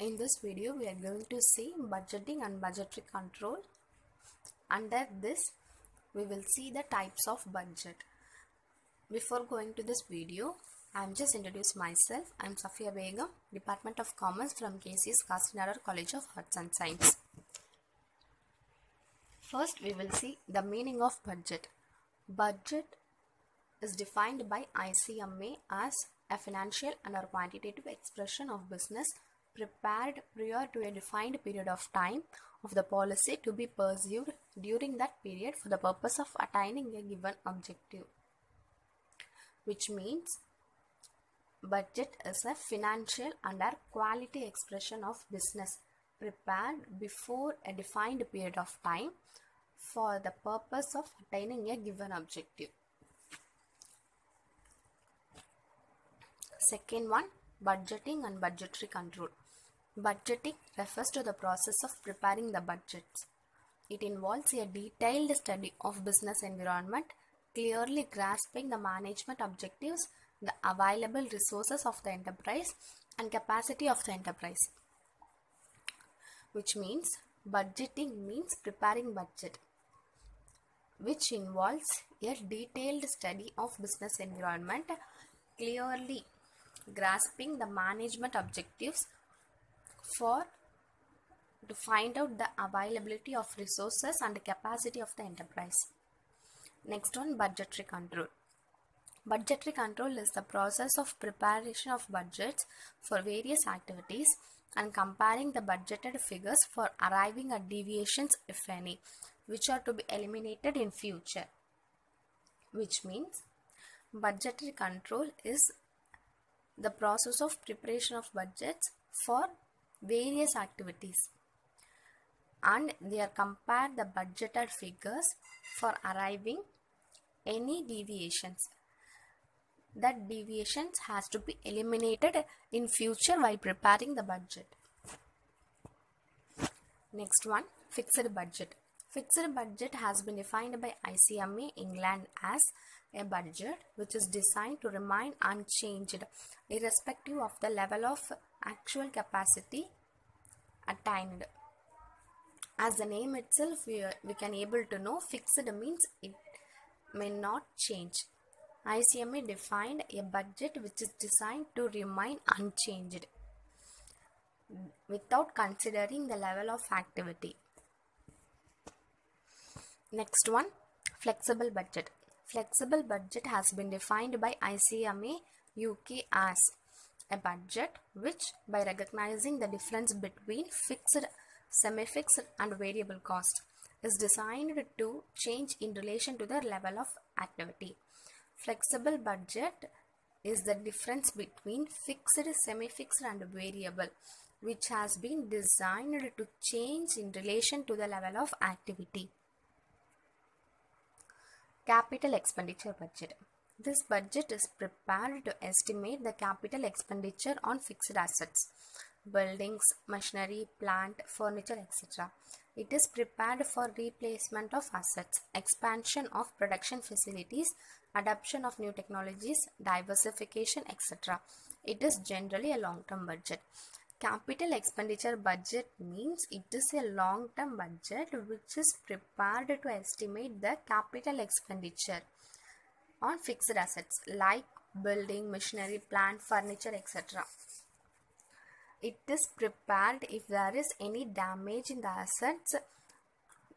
In this video, we are going to see budgeting and budgetary control. Under this, we will see the types of budget. Before going to this video, I am just introduce myself. I am Safia Begum, Department of Commerce from KCS Kastinadar College of Arts and Science. First, we will see the meaning of budget. Budget is defined by ICMA as a financial and/or quantitative expression of business prepared prior to a defined period of time of the policy to be pursued during that period for the purpose of attaining a given objective. Which means budget is a financial and/or quality expression of business prepared before a defined period of time for the purpose of attaining a given objective. Second one, budgeting and budgetary control. Budgeting refers to the process of preparing the budgets. It involves a detailed study of business environment, clearly grasping the management objectives, the available resources of the enterprise, and capacity of the enterprise. Which means budgeting means preparing budget, which involves a detailed study of business environment, clearly grasping the management objectives to find out the availability of resources and capacity of the enterprise. Next one, budgetary control. Budgetary control is the process of preparation of budgets for various activities and comparing the budgeted figures for arriving at deviations, if any, which are to be eliminated in future. Which means budgetary control is the process of preparation of budgets for various activities, and they are compared the budgeted figures for arriving any deviations. That deviations has to be eliminated in future while preparing the budget. Next one, fixed budget. Fixed budget has been defined by ICMA England as a budget which is designed to remain unchanged irrespective of the level of actual capacity attained. As the name itself, we can able to know fixed means it may not change. ICMA defined a budget which is designed to remain unchanged without considering the level of activity. Next one, flexible budget. Flexible budget has been defined by ICMA UK as a budget which, by recognizing the difference between fixed, semi-fixed and variable cost, is designed to change in relation to the level of activity. Flexible budget is the difference between fixed, semi-fixed and variable, which has been designed to change in relation to the level of activity. Capital expenditure budget. This budget is prepared to estimate the capital expenditure on fixed assets, buildings, machinery, plant, furniture, etc. It is prepared for replacement of assets, expansion of production facilities, adoption of new technologies, diversification, etc. It is generally a long-term budget. Capital expenditure budget means it is a long-term budget which is prepared to estimate the capital expenditure on fixed assets like building, machinery, plant, furniture, etc. It is prepared if there is any damage in the assets,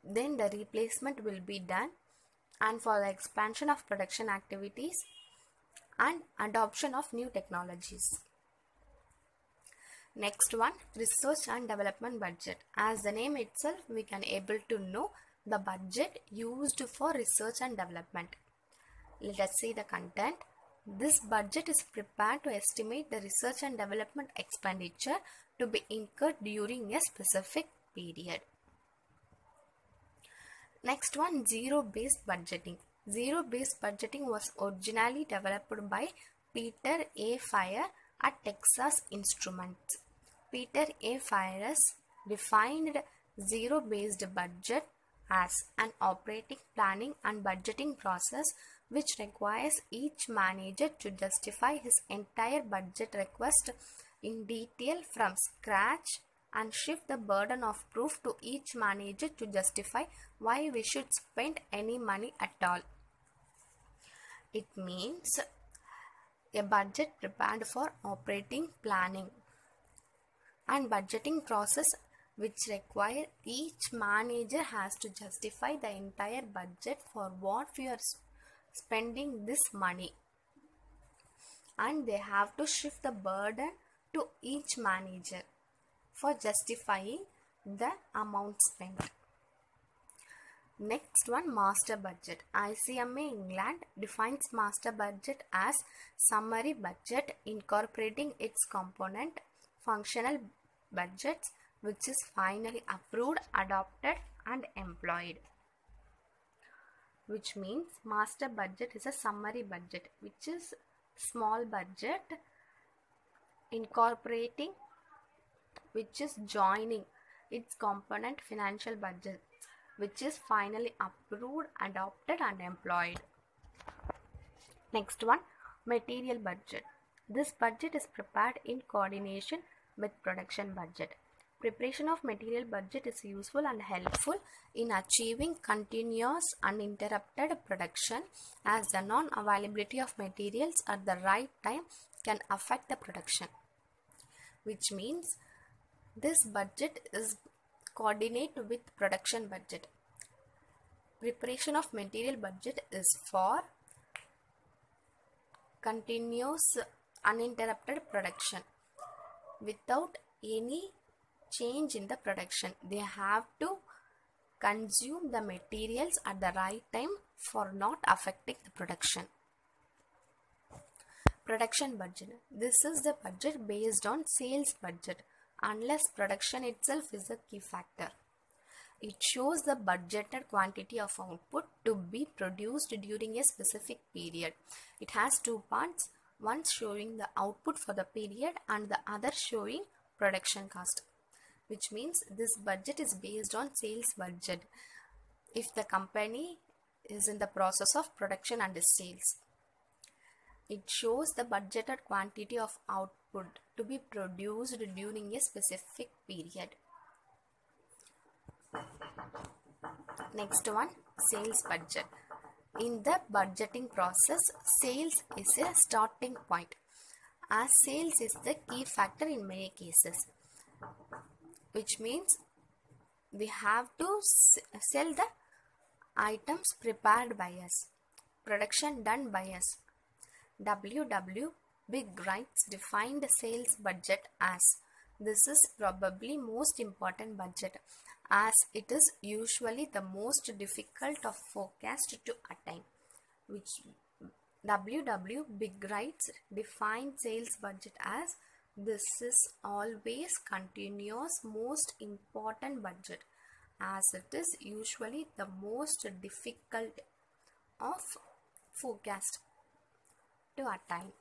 then the replacement will be done, and for the expansion of production activities and adoption of new technologies. Next one, research and development budget. As the name itself, we can able to know the budget used for research and development. Let us see the content. This budget is prepared to estimate the research and development expenditure to be incurred during a specific period. Next one, zero-based budgeting. Zero-based budgeting was originally developed by Peter A. Fire at Texas Instruments. Peter A. Fire defined zero-based budget as an operating, planning and budgeting process which requires each manager to justify his entire budget request in detail from scratch and shift the burden of proof to each manager to justify why we should spend any money at all. It means a budget prepared for operating planning and budgeting process, which require each manager has to justify the entire budget for what we are spending this money, and they have to shift the burden to each manager for justifying the amount spent. Next one, master budget. ICMA England defines master budget as summary budget incorporating its component functional budgets, which is finally approved, adopted and employed. Which means master budget is a summary budget, which is small budget incorporating, which is joining its component financial budget, which is finally approved, adopted and employed. Next one, material budget. This budget is prepared in coordination with production budget. Preparation of material budget is useful and helpful in achieving continuous uninterrupted production, as the non-availability of materials at the right time can affect the production. Which means this budget is coordinated with production budget. Preparation of material budget is for continuous uninterrupted production without any change in the production. They have to consume the materials at the right time for not affecting the production. Production budget. This is the budget based on sales budget, unless production itself is a key factor. It shows the budgeted quantity of output to be produced during a specific period. It has two parts, one showing the output for the period and the other showing production cost. Which means this budget is based on sales budget if the company is in the process of production and sales. It shows the budgeted quantity of output to be produced during a specific period. Next one, sales budget. In the budgeting process, sales is a starting point, as sales is the key factor in many cases. Which means we have to sell the items prepared by us, production done by us. W. Big Wrights defined sales budget as, this is probably most important budget, as it is usually the most difficult of forecast to attain. Which W. Big Wrights defined sales budget as, this is always continuous most important budget, as it is usually the most difficult of forecast to attain.